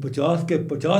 50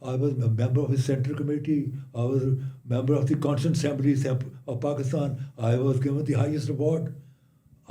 I was a member of his central committee. I was a member of the Constituent Assembly of Pakistan. I was given the highest award.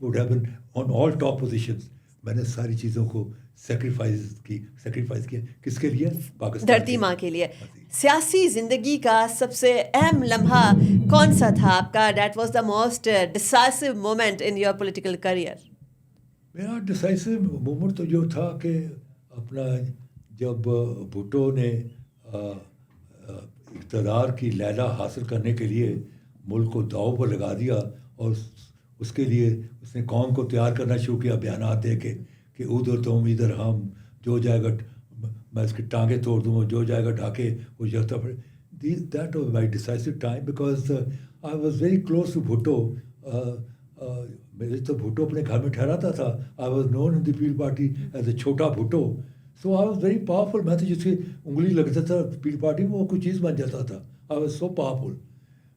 would have been on all top positions. میں نے ساری چیزوں کو sacrifice کیا. کس کے لیے؟ پاکستان, دھرتی ماں کے لیے. سیاسی زندگی کا سب سے اہم لمحہ کون سا تھا آپ کا؟ That was the most decisive moment in your political career. میرا ڈسائسو مومنٹ تو جو تھا کہ اپنا جب بھٹو نے اقتدار کی لیلہ حاصل کرنے کے لیے ملک کو داؤ پر لگا دیا, اور اس کے لیے اس نے قوم کو تیار کرنا شروع کیا بیانات دے کے کہ ادھر تم ادھر ہم, جو جائے گا میں اس کی ٹانگیں توڑ دوں گا, جو جائے گا ڈھاکے وہ جگتا پڑے. That was my decisive time because I was very close to Bhutto. میرے تو بھٹو اپنے گھر میں ٹھہراتا تھا. I was known in the people party as a چھوٹا بھٹو. سو آئی واز ویری پاورفل. میں تو جس کی انگلی لگتا تھا پیپل پارٹی میں وہ کوئی چیز بن جاتا تھا. I was so powerful.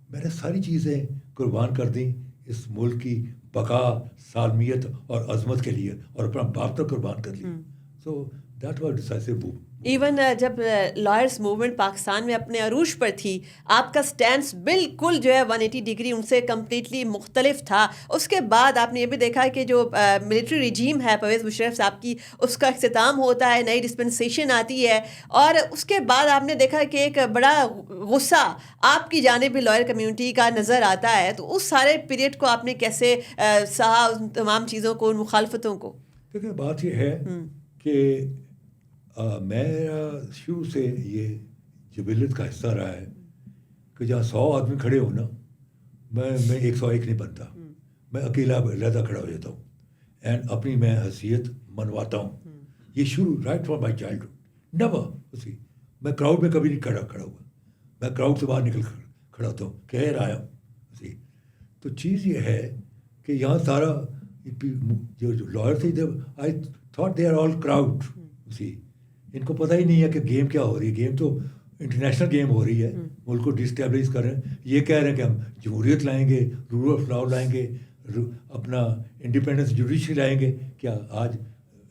میں نے ساری چیزیں قربان کر دیں اس ملک کی بقا, سالمیت اور عظمت کے لیے, اور اپنا باپ تک قربان کر لیا. So that was decisive move. Even جب لائرس موومنٹ پاکستان میں اپنے عروج پر تھی, آپ کا سٹینس بالکل جو ہے 180 ڈگری ان سے کمپلیٹلی مختلف تھا. اس کے بعد آپ نے یہ بھی دیکھا کہ جو ملٹری رجیم ہے پرویز مشرف صاحب کی, اس کا اختتام ہوتا ہے, نئی ڈسپنسیشن آتی ہے, اور اس کے بعد آپ نے دیکھا کہ ایک بڑا غصہ آپ کی جانب بھی لائر کمیونٹی کا نظر آتا ہے. تو اس سارے پیریڈ کو آپ نے کیسے سہا, ان تمام چیزوں کو, ان مخالفتوں کو؟ دیکھیں بات یہ ہے کہ میرا شروع سے یہ جبلت کا حصہ رہا ہے کہ جہاں 100 آدمی کھڑے ہوں نا, میں 101 نہیں بنتا. میں اکیلا علیحدہ کھڑا ہو جاتا ہوں اینڈ اپنی میں حیثیت منواتا ہوں. یہ شروع right from my childhood. Never اسی میں کراؤڈ میں کبھی نہیں کھڑا ہوا. میں کراؤڈ سے باہر نکل کھڑا ہوتا ہوں, کہہ آیا ہوں اسی. تو چیز یہ ہے کہ یہاں سارا جو لائر تھے, I thought they are all crowd. اسی ان کو پتہ ہی نہیں ہے کہ گیم کیا ہو رہی ہے. گیم تو انٹرنیشنل گیم ہو رہی ہے. ملک کو ڈسٹیبلش کر رہے ہیں. یہ کہہ رہے ہیں کہ ہم جمہوریت لائیں گے, رول آف لاء لائیں گے, اپنا انڈیپینڈنس جوڈیشری لائیں گے. کیا آج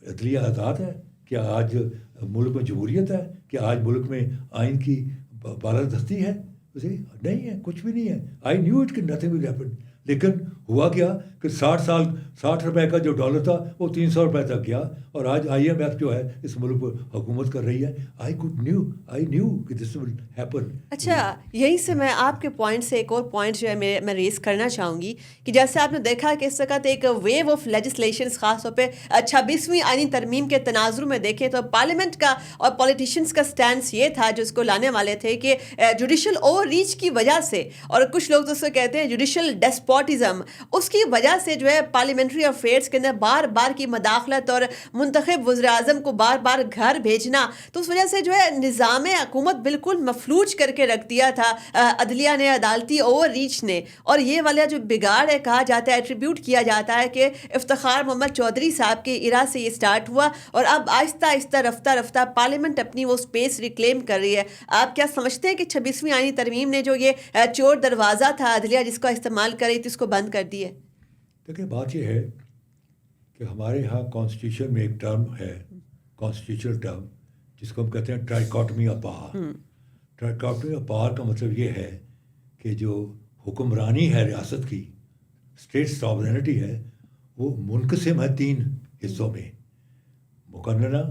عدلیہ آزاد ہے؟ کیا آج ملک میں جمہوریت ہے؟ کیا آج ملک میں آئین کی بالادستی ہے؟ نہیں ہے, کچھ بھی نہیں ہے. آئی نیو اٹ کہ نتھنگ ول ہیپن. لیکن ہوا کیا کہ 60 روپے کا جو ڈالر تھا وہ 300 روپے تک گیا, اور آج IMF جو ہے اس ملک پر حکومت کر رہی ہے. آئی نیو کہ دس ول ہیپن. اچھا, یہیں سے میں آپ کے پوائنٹ سے ایک اور پوائنٹ جو ہے میں ریز کرنا چاہوں گی کہ جیسے آپ نے دیکھا کہ اس وقت ایک ویو آف لیجسلیشنز, خاص طور پہ 26ویں آئینی ترمیم کے تناظر میں دیکھیں تو پارلیمنٹ کا اور پولیٹیشینس کا سٹینس یہ تھا جو اس کو لانے والے تھے کہ جوڈیشل اوور ریچ کی وجہ سے, اور کچھ لوگ تو اس کو کہتے ہیں جوڈیشل ڈیسپوٹزم, اس کی وجہ سے جو ہے پارلیمنٹری افیئرس کے اندر بار بار کی مداخلت اور منتخب وزیر اعظم کو بار بار گھر بھیجنا, تو اس وجہ سے جو ہے نظام حکومت بالکل مفلوج کر کے رکھ دیا تھا عدلیہ نے, عدالتی اوور ریچ نے. اور یہ والا جو بگاڑ ہے, کہا جاتا ہے, ایٹریبیوٹ کیا جاتا ہے کہ افتخار محمد چودھری صاحب کے ایرا سے یہ سٹارٹ ہوا, اور اب آہستہ آہستہ رفتہ پارلیمنٹ اپنی وہ سپیس ریکلیم کر رہی ہے. آپ کیا سمجھتے ہیں کہ 26ویں آئینی ترمیم نے جو یہ چور دروازہ تھا عدلیہ جس کا استعمال کر رہی تھی, اس کو بند کر دی ہے؟ دیکھیں بات یہ ہے کہ ہمارے یہاں کانسٹیٹیوشن میں ایک ٹرم ہے, کانسٹیٹیوشنل ٹرم, جس کو ہم کہتے ہیں ٹرائیکاٹمی آف پاور. ٹرائیکاٹمی آف پاور کا مطلب یہ ہے کہ جو حکمرانی ہے ریاست کی, اسٹیٹ ساورینٹی ہے, وہ منقسم ہے 3 حصوں میں, مقننہ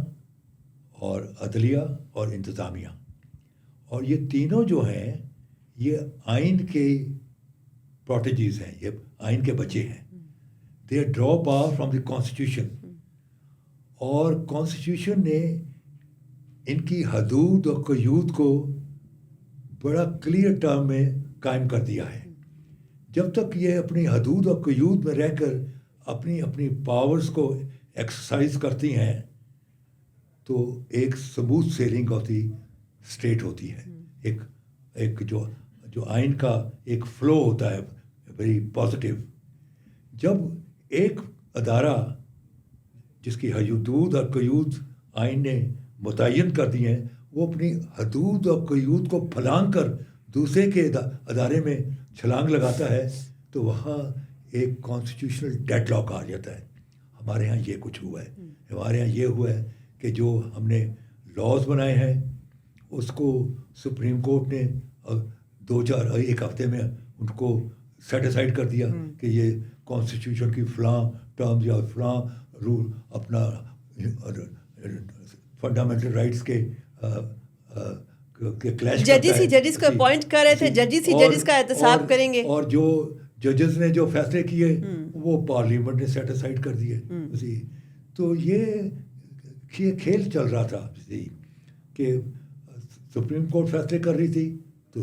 اور عدلیہ اور انتظامیہ. اور یہ تینوں جو ہیں یہ آئین کے پروٹیجیز ہیں, یہ آئین کے بچے ہیں. دے ڈرا پاور فرام دی کانسٹیٹیوشن, اور کانسٹیٹیوشن نے ان کی حدود اور قیود کو بڑا کلیئر ٹرم میں قائم کر دیا ہے. جب تک یہ اپنی حدود اور قیود میں رہ کر اپنی پاورز کو ایکسرسائز کرتی ہیں تو ایک smooth sailing of the state ہوتی ہے. ایک جو آئین کا ایک فلو ہوتا ہے ویری پازیٹیو. جب ایک ادارہ جس کی حدود اور قیود آئین نے متعین کر دی ہیں, وہ اپنی حدود اور قیود کو پھلانگ کر دوسرے کے ادارے میں چھلانگ لگاتا ہے, تو وہاں ایک کانسٹیٹیوشنل ڈیڈ لاک آ جاتا ہے. ہمارے ہاں یہ کچھ ہوا ہے. ہمارے ہاں یہ ہوا ہے کہ جو ہم نے لاز بنائے ہیں اس کو سپریم کورٹ نے 1 ہفتے میں ان کو سیٹ اسائڈ کر دیا کہ یہ کانسٹیٹیوشن کی فلاں ٹرمز یا فلاں رول اپنا فنڈامنٹل رائٹس کے کلیش ججز ہی ججز کو اپوائنٹ کر رہے تھے, ججز ہی ججز کا احتساب کریں گے, اور جو ججز نے جو فیصلے کیے وہ پارلیمنٹ نے سیٹ اسائڈ کر دیے. تو یہ کھیل چل رہا تھا کہ سپریم کورٹ فیصلے کر رہی تھی تو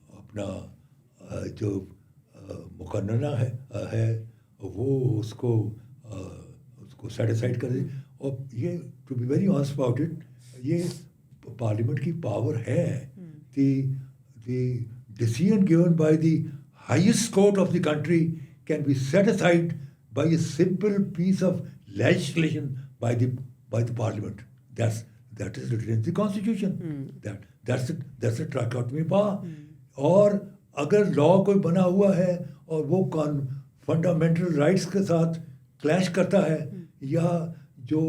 اپنا جو مقننہ ہے وہ اس کو سیٹ اسائڈ کر دی. اور یہ to be very honest about it, یہ پارلیمنٹ کی پاور ہے. The decision given by the highest court of the country can be set aside by a simple piece of legislation by the parliament. That is written in the constitution. That's a trichotomy power. اور اگر لا کوئی بنا ہوا ہے اور وہ fundamental rights کے ساتھ کلیش کرتا ہے, یا جو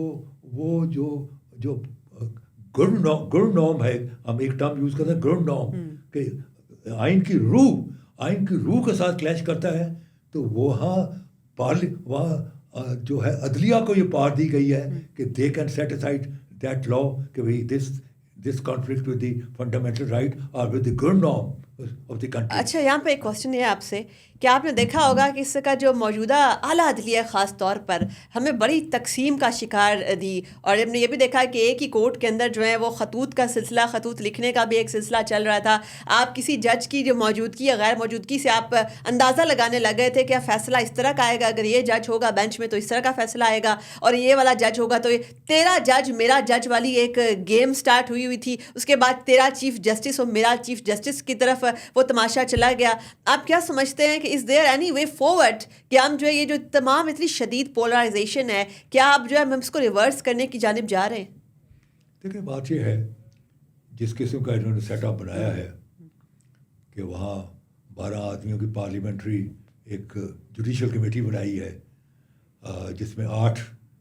گڈ نارم ہے, ہم ایک ٹرم یوز کرتے ہیں گڈ نارم, کہ آئین کی روح کے ساتھ کلیش کرتا ہے, تو وہاں جو ہے عدلیہ کو یہ پار دی گئی ہے کہ they can set aside that law کہ بھئی this conflict with the fundamental right or with the good norm of the country. اچھا, یہاں پہ ایک کوشچن ہے آپ سے کہ آپ نے دیکھا ہوگا کہ اس کا جو موجودہ اعلیٰ عدلیہ خاص طور پر ہمیں بڑی تقسیم کا شکار دی, اور ہم نے یہ بھی دیکھا کہ ایک ہی کورٹ کے اندر جو ہے وہ خطوط لکھنے کا بھی ایک سلسلہ چل رہا تھا. آپ کسی جج کی جو موجودگی یا غیر موجودگی سے آپ اندازہ لگانے لگ گئے تھے کہ فیصلہ اس طرح کا آئے گا, اگر یہ جج ہوگا بینچ میں تو اس طرح کا فیصلہ آئے گا, اور یہ والا جج ہوگا تو تیرا جج میرا جج والی ایک گیم سٹارٹ ہوئی تھی. اس کے بعد تیرا چیف جسٹس اور میرا چیف جسٹس کی طرف وہ تماشا چلا گیا. آپ کیا سمجھتے ہیں کہ is there any way forward کہ ہم جو ہے یہ جو تمام اتنی شدید پولرائزیشن ہے, کیا آپ جو ہے ہم اس کو ریورس کرنے کی جانب جا رہے ہیں؟ دیکھیں, بات یہ ہے جس قسم کا انہوں نے سیٹ اپ بنایا ہے کہ وہاں 12 آدمیوں کی پارلیمنٹری ایک جوڈیشل کمیٹی بنائی ہے جس میں 8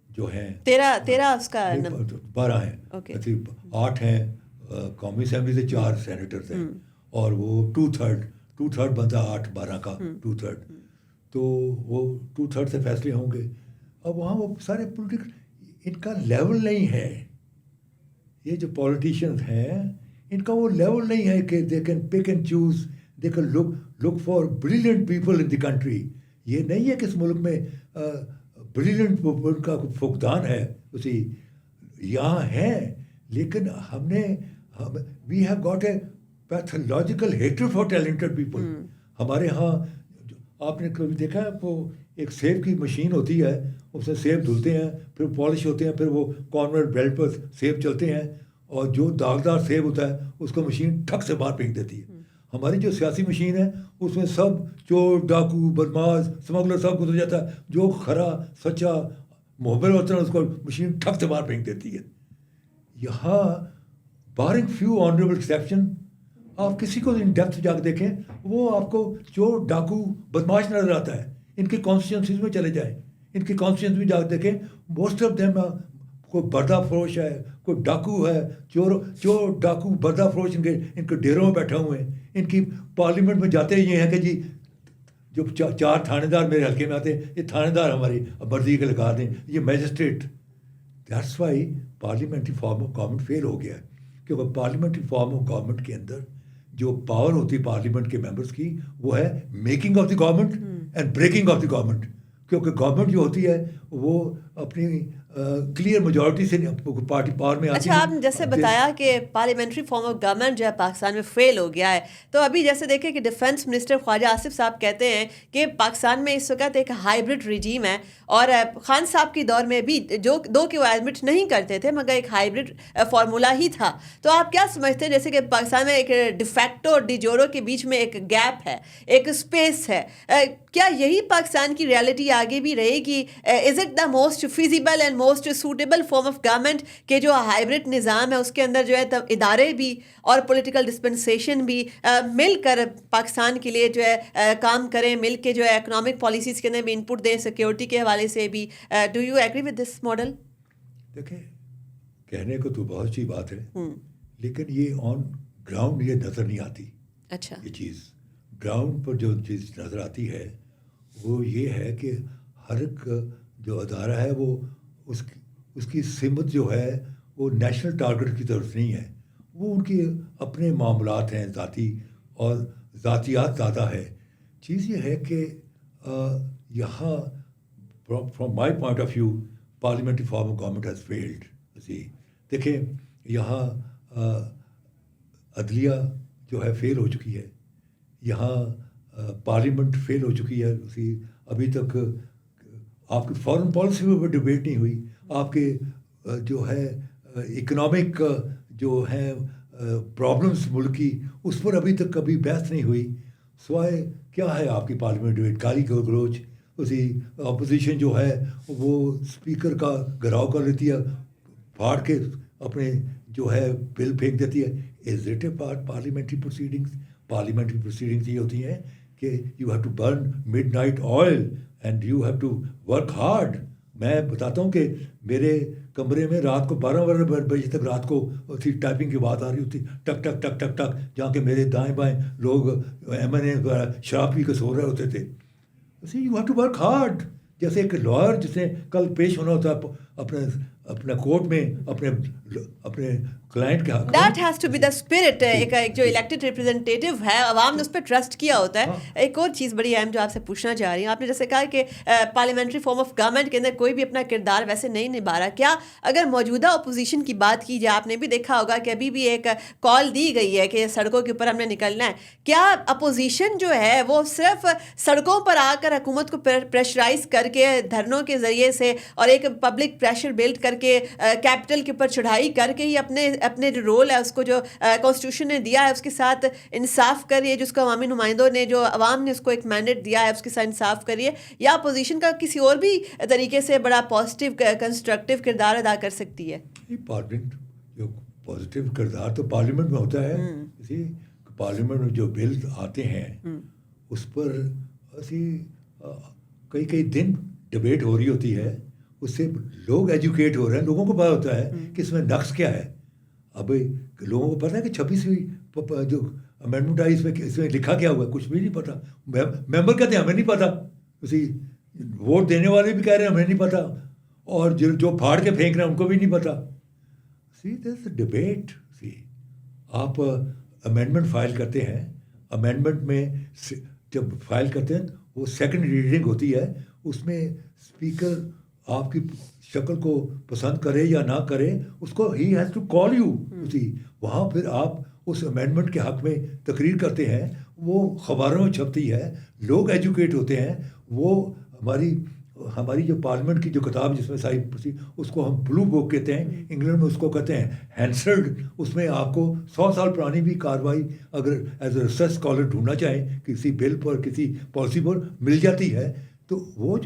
جو ہیں, 13 اس کا 12 ہیں, 8 ہیں قومی اسمبلی سے, 4 سینیٹرز ہیں, اور وہ 2/3 بنتا 8-12 کا 2/3, تو وہ 2/3 سے فیصلے ہوں گے. اب وہاں وہ سارے پولیٹکس, ان کا لیول نہیں ہے, یہ جو پولیٹیشینز ہیں ان کا وہ لیول نہیں ہے کہ they can pick and choose, they can look for brilliant people in the country. یہ نہیں ہے کہ اس ملک میں بریلینٹ پیپل کا فقدان ہے, اسی یہاں ہے, لیکن we have got a pathological hatred for talented people. ہمارے ہاں آپ نے کبھی دیکھا ہے, وہ ایک سیب کی مشین ہوتی ہے, اس میں سیب دھلتے ہیں, پھر پالش ہوتے ہیں, پھر وہ کارنر بیلٹ پر سیب چلتے ہیں, اور جو داغدار سیب ہوتا ہے اس کو مشین ٹھک سے باہر پھینک دیتی ہے. ہماری جو سیاسی مشین ہے اس میں سب چور, ڈاکو, بدماش, اسمگلر سب گزر جاتا ہے, جو کھرا سچا محبت ہوتا ہے اس کو مشین ٹھک سے باہر پھینک دیتی ہے. یہاں بارنگ فیو آنریبل ایکسیپشن, آپ کسی کو ان ڈیپتھ جا کے دیکھیں, وہ آپ کو چور, ڈاکو, بدماش نظر آتا ہے. ان کی کانسٹیچوئنسیز میں چلے جائیں, ان کی کانسٹیچوئنسی میں جا کے دیکھیں, موسٹ آف دیم کوئی بردہ فروش ہے, کوئی ڈاکو ہے, چور ڈاکو بردہ فروش ان کے ڈیروں میں بیٹھے ہوئے ہیں. ان کی پارلیمنٹ میں جاتے یہ ہیں کہ جی جو 4 تھانے دار میرے حلقے میں آتے ہیں, یہ تھانے دار ہماری مرضی کے لگا دیں, یہ magistrate. That's why parliamentary form of government fail ہو گیا ہے, کیونکہ پارلیمنٹری فارم آف گورنمنٹ کے اندر جو پاور ہوتی ہے پارلیمنٹ کے ممبرس کی, وہ ہے making of the government and breaking of the government. کیونکہ گورنمنٹ جو ہوتی ہے وہ اپنی کلیئر میجورٹی سے پارٹی پاور میں آتی ہے. اچھا, آپ نے جیسے بتایا کہ پارلیمنٹری فارم آف گورنمنٹ جو ہے پاکستان میں فیل ہو گیا ہے, تو ابھی جیسے دیکھیں کہ ڈیفینس منسٹر خواجہ آصف صاحب کہتے ہیں کہ پاکستان میں اس وقت ایک ہائیبرڈ رجیم ہے, اور خان صاحب کے دور میں بھی جو کہ وہ ایڈمٹ نہیں کرتے تھے مگر ایک ہائیبرڈ فارمولا ہی تھا. تو آپ کیا سمجھتے ہیں جیسے کہ پاکستان میں ایک ڈیفیکٹو اور ڈی جورو کے بیچ میں ایک گیپ ہے, ایک اسپیس ہے, کیا یہی پاکستان کی ریالٹی آگے بھی رہے گی؟ Is it the most feasible and most suitable form of government کہ جو ہائیبرڈ نظام ہے اس کے اندر جو ہے ادارے بھی اور پولیٹیکل ڈسپنسیشن بھی مل کر پاکستان کے لیے جو ہے کام کریں, مل کے جو ہے اکنامک پالیسیز کے اندر بھی انپٹ دیں, سیکیورٹی کے حوالے سے بھی. Do you agree with this model? دیکھیں, کہنے کو تو بہت اچھی بات ہے, لیکن یہ آن گراؤنڈ یہ نظر نہیں آتی. اچھا, یہ چیز گراؤنڈ پر جو چیز نظر آتی ہے وہ یہ ہے کہ ہر ایک جو ادارہ ہے وہ اس کی سمت جو ہے وہ نیشنل ٹارگٹ کی طرف نہیں ہے. وہ ان کے اپنے معاملات ہیں ذاتی, اور ذاتیات زیادہ ہے. چیز یہ ہے کہ یہاں from my point of view parliamentary form of government has failed. دیکھیں یہاں عدلیہ جو ہے فیل ہو چکی ہے, یہاں پارلیمنٹ فیل ہو چکی ہے. ابھی تک آپ کی فارن پالیسی میں ڈبیٹ نہیں ہوئی, آپ کے جو ہے اکنامک جو ہیں پرابلمس ملک کی, اس پر ابھی تک کبھی بحث نہیں ہوئی. سوائے کیا ہے آپ کی پارلیمنٹ ڈبیٹ, گالی گلوچ. اپوزیشن جو ہے وہ اسپیکر کا گھراؤ کر لیتی ہے, پھاڑ کے اپنے جو ہے بل پھینک دیتی ہے. Is it a part parliamentary proceedings? Parliamentary proceedings یہ ہوتی ہیں کہ you have to burn midnight oil and you have to work hard. میں بتاتا ہوں کہ میرے کمرے میں رات کو 12 بجے تک رات کو ٹائپنگ کی بات آ رہی ہوتی, ٹک ٹک ٹک ٹک ٹک, جہاں کہ میرے دائیں بائیں لوگ MNA شراب پی کے سو رہے ہوتے تھے. You have to work hard. جیسے ایک لائر جس نے کل پیش ہونا ہوتا ہے اپنے کورٹ میں اپنے کلائنٹ کے حق. That has to be the spirit. ایک جو الیکٹڈ ریپرزینٹیٹیو ہے, عوام نے اس پہ ٹرسٹ کیا ہوتا ہے. ایک اور چیز بڑی اہم جو آپ سے پوچھنا چاہ رہی ہوں, آپ نے جیسے کہا کہ پارلیمنٹری فارم آف گورنمنٹ کے اندر کوئی بھی اپنا کردار ویسے نہیں نبھا رہا. کیا اگر موجودہ اپوزیشن کی بات کی جائے, آپ نے بھی دیکھا ہوگا کہ ابھی بھی ایک کال دی گئی ہے کہ سڑکوں کے اوپر ہم نے نکلنا ہے. کیا اپوزیشن جو ہے وہ صرف سڑکوں پر آ کر حکومت کو پریشرائز کر کے دھرنوں کے ذریعے سے اور ایک پبلک پریشر بلڈ کر کے کیپٹل کے اوپر چڑھائی کر کے ہی اپنے جو رول ہے اس کو جو کانسٹیٹیوشن نے دیا ہے اس کے ساتھ انصاف کریے, جس کو عوامی نمائندوں نے جو عوام نے اس کو ایک مینڈیٹ دیا ہے اس کے ساتھ انصاف کریے, یا اپوزیشن کا کسی اور بھی طریقے سے بڑا پازیٹیو کنسٹرکٹیو کردار ادا کر سکتی ہے؟ پارلیمنٹ جو پازیٹیو کردار تو پارلیمنٹ میں ہوتا ہے. پارلیمنٹ میں جو بل آتے ہیں اس پر کئی دن ڈبیٹ ہو رہی ہوتی ہے, اس سے لوگ ایجوکیٹ ہو رہے ہیں, لوگوں کو پتہ ہوتا ہے کہ اس میں نقص کیا ہے. اب لوگوں کو پتہ ہے کہ 26ویں جو امینڈمنٹ آئی اس میں لکھا کیا ہوا ہے, کچھ بھی نہیں پتہ. ممبر کہتے ہیں ہمیں نہیں پتہ, ووٹ دینے والے بھی کہہ رہے ہیں ہمیں نہیں پتہ, اور جو پھاڑ کے پھینک رہے ہیں ان کو بھی نہیں پتہ. ڈبیٹ. آپ امینڈمنٹ فائل کرتے ہیں, امینڈمنٹ میں جب فائل کرتے ہیں وہ سیکنڈ ریڈنگ ہوتی ہے, اس میں اسپیکر آپ کی شکل کو پسند کرے یا نہ کرے, اس کو he has to call you. وہاں پھر آپ اس امینڈمنٹ کے حق میں تقریر کرتے ہیں, وہ اخباروں میں چھپتی ہے, لوگ ایجوکیٹ ہوتے ہیں. وہ ہماری جو پارلیمنٹ کی جو کتاب جس میں ساری اس کو ہم بلو بک کہتے ہیں, انگلینڈ میں اس کو کہتے ہیں ہینسرڈ. اس میں آپ کو 100 سال پرانی بھی کارروائی اگر ایز اے ریسرچ اسکالر ڈھونڈنا چاہیں کسی بل پر کسی پالیسی پر مل جاتی ہے. تو وہ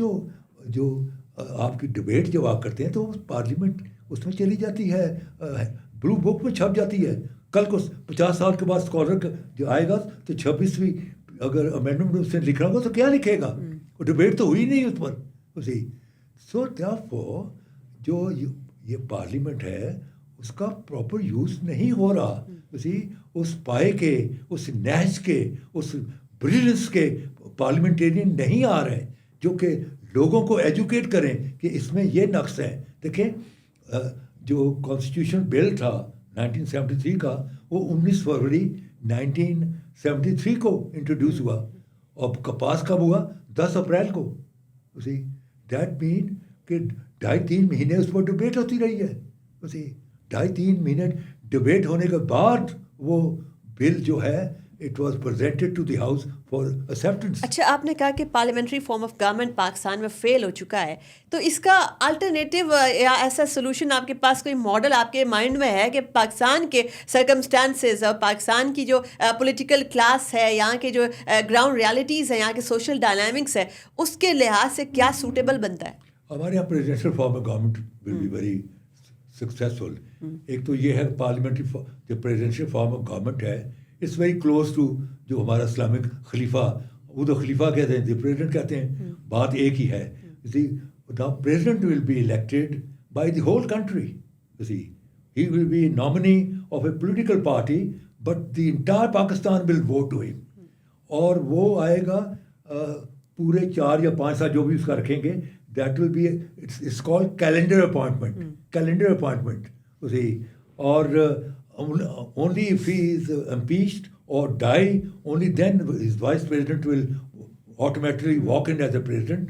جو آپ کی ڈبیٹ جب آپ کرتے ہیں تو پارلیمنٹ اس میں چلی جاتی ہے, بلو بک میں چھپ جاتی ہے. کل کو 50 سال کے بعد اسکالر جو آئے گا تو 26ویں اگر امینڈمنٹ اس نے لکھنا ہوگا تو کیا لکھے گا, وہ ڈبیٹ تو ہوئی نہیں اس پر. سو دیئرفور جو یہ پارلیمنٹ ہے اس کا پراپر یوز نہیں ہو رہا. اس پائے کے, اس نہج کے, اس بریلنس کے پارلیمنٹیرین نہیں آ رہے جو کہ لوگوں کو ایجوکیٹ کریں کہ اس میں یہ نقص ہے. دیکھیں جو کانسٹیٹیوشن بل تھا 1973 کا, وہ 19 فروری 1973 کو انٹروڈیوس ہوا, اور پاس کب ہوا؟ 10 اپریل کو. دیٹ مین کہ 2.5-3 مہینے اس پر ڈبیٹ ہوتی رہی ہے. 2.5-3 مہینے ڈبیٹ ہونے کے بعد وہ بل جو ہے it was presented to the house for acceptance. اچھا, آپ نے کہا کہ parliamentary form of government Pakistan میں فیل ہو چکا ہے, تو اس کا الٹرنیٹیو یا ایسا سولوشن آپ کے پاس کوئی ماڈل آپ کے مائنڈ میں ہے کہ پاکستان کے سرکمسٹانسز اور پاکستان کی جو پولیٹیکل کلاس ہے, یہاں کے جو گراؤنڈ ریالٹیز ہیں, یہاں کے سوشل ڈائنامکس ہے, اس کے لحاظ سے کیا سوٹیبل بنتا ہے؟ ہمارے یہاں presidential form of government will be very successful. ایک تو یہ ہے پارلیمنٹری جو پریزیڈنشیل فارم آف گورنمنٹ ہے اٹس ویری کلوز ٹو جو ہمارا اسلامک خلیفہ, وہ تو خلیفہ کہتے ہیں, پریزیڈنٹ کہتے ہیں, بات ایک ہی ہے. The president will be elected by the whole country. He will be a nominee of a political party, but the entire Pakistan will vote to him. اور وہ آئے گا پورے 4 یا 5 سال جو بھی اس کا رکھیں گے, that will be it's called calendar appointment. You see, or only if he is impeached or die, only then his vice president will automatically walk in as a president.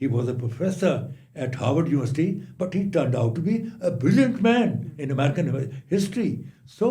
He was a professor at Harvard University, but he turned out to be a brilliant man in American history. So,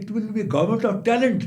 it will be government of talent.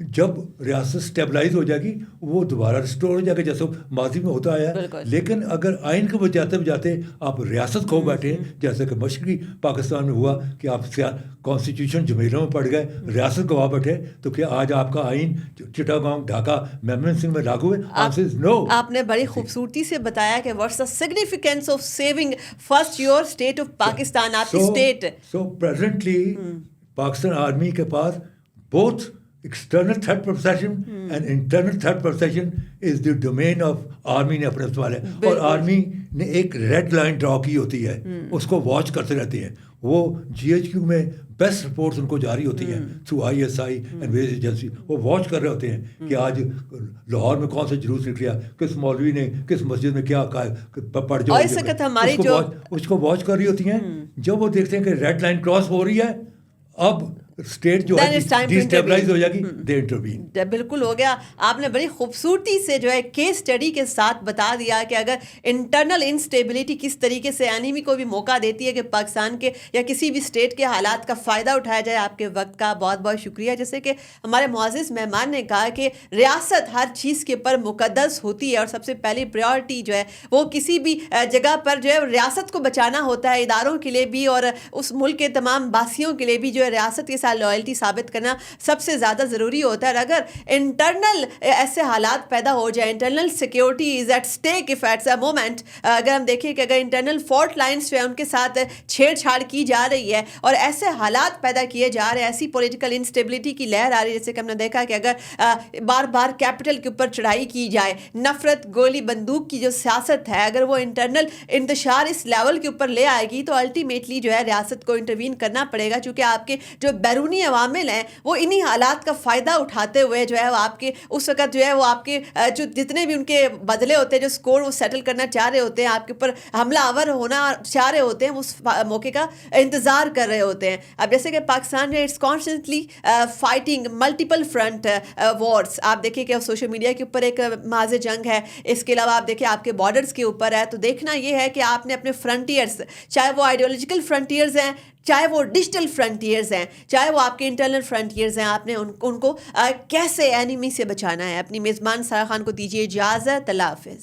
جب ریاست stabilise ہو جائے گی وہ دوبارہ restore ہو جائے گا جیسے ماضی میں ہوتا آیا ہے. لیکن اگر آئین کو بجاتے بجاتے آپ ریاست کھو بیٹھے جیسے کہ مشرقی پاکستان میں ہوا کہ آپ کانسٹیٹیوشن جمیلوں میں پڑ گئے, ریاست گوا بیٹھے, تو کیا آج آپ کا آئین چٹاگانگ ڈھاکہ میمن سنگھ میں لاگو ہے؟ نو. آپ نے بڑی خوبصورتی سے بتایا کہ what's the significance of saving first your state of Pakistan, آپ کی اسٹیٹ. سو پریزنٹلی پاکستان آرمی کے پاس both external threat perception and internal threat perception is the domain of army نے اپنے سوال ہے. اور آرمی نے ایک ریڈ لائن ڈرا کی ہوتی ہے, اس کو واچ کرتے رہتے ہیں. وہ جی ایچ کیو میں بیسٹ رپورٹس ان کو جاری ہوتی ہیں through I S I and various agency. وہ واچ کر رہے ہوتے ہیں کہ آج لاہور میں کون سا جلوس نکلیا, کس مولوی نے کس مسجد میں کیا پڑھ جو اس کو واچ کر رہی ہوتی ہیں. جب وہ دیکھتے ہیں کہ ریڈ لائن کراس ہو رہی ہے, اب اسٹیٹ جو ہے ڈی اسٹیبلائز ہو جائے گی, دے انٹروین. بالکل ہو گیا. آپ نے بڑی خوبصورتی سے جو ہے کیس اسٹڈی کے ساتھ بتا دیا کہ اگر انٹرنل انسٹیبلٹی کس طریقے سے اینیمی کو بھی موقع دیتی ہے کہ پاکستان کے یا کسی بھی اسٹیٹ کے حالات کا فائدہ اٹھایا جائے. آپ کے وقت کا بہت بہت شکریہ. جیسے کہ ہمارے معزز مہمان نے کہا کہ ریاست ہر چیز کے اوپر مقدس ہوتی ہے اور سب سے پہلی پریورٹی جو ہے وہ کسی بھی جگہ پر جو ہے ریاست کو بچانا ہوتا ہے, اداروں کے لیے بھی اور اس ملک کے تمام باسیوں کے لیے بھی جو ہے ریاست کے لائلٹی ثابت کرنا سب سے زیادہ ضروری ہوتا ہے. اگر انٹرنل ایسے حالات پیدا ہو جائیں, internal security is at stake if it's a moment, اگر ہم دیکھیں کہ اگر انٹرنل فالٹ لائنس جو ہے ان کے ساتھ چھیڑ چھاڑ کی جا رہی ہے اور ایسے حالات پیدا کیے جا رہے ہیں, ایسی پولیٹیکل انسٹیبلٹی کی لہر آ رہی ہے, جیسے کہ ہم نے دیکھا کہ اگر بار بار کیپٹل کے اوپر چڑھائی کی جائے, نفرت گولی بندوق کی جو سیاست ہے اگر وہ انٹرنل انتشار اس لیول کے اوپر لے آئے گی تو الٹیمیٹلی جو ہے ریاست کو انٹروین کرنا پڑے گا, چونکہ آپ کے جو بیرونی عوامل ہیں وہ انہی حالات کا فائدہ اٹھاتے ہوئے جو ہے وہ آپ کے اس وقت جو ہے وہ آپ کے جو جتنے بھی ان کے بدلے ہوتے ہیں, جو سکور وہ سیٹل کرنا چاہ رہے ہوتے ہیں, آپ کے اوپر حملہ آور ہونا چاہ رہے ہوتے ہیں, اس موقع کا انتظار کر رہے ہوتے ہیں. اب جیسے کہ پاکستان جو it's constantly fighting multiple front wars, آپ دیکھیں کہ سوشل میڈیا کے اوپر ایک ماض جنگ ہے, اس کے علاوہ آپ دیکھیں آپ کے بارڈرز کے اوپر ہے. تو دیکھنا یہ ہے کہ آپ نے اپنے فرنٹیئرز, چاہے وہ آئیڈیولوجیکل فرنٹیئرز ہیں, چاہے وہ ڈیجیٹل فرنٹیئرز ہیں, چاہے وہ آپ کے انٹرنل فرنٹیئرز ہیں, آپ نے ان کو کیسے اینیمی سے بچانا ہے. اپنی میزبان سارا خان کو دیجیے اجازت. اللہ حافظ.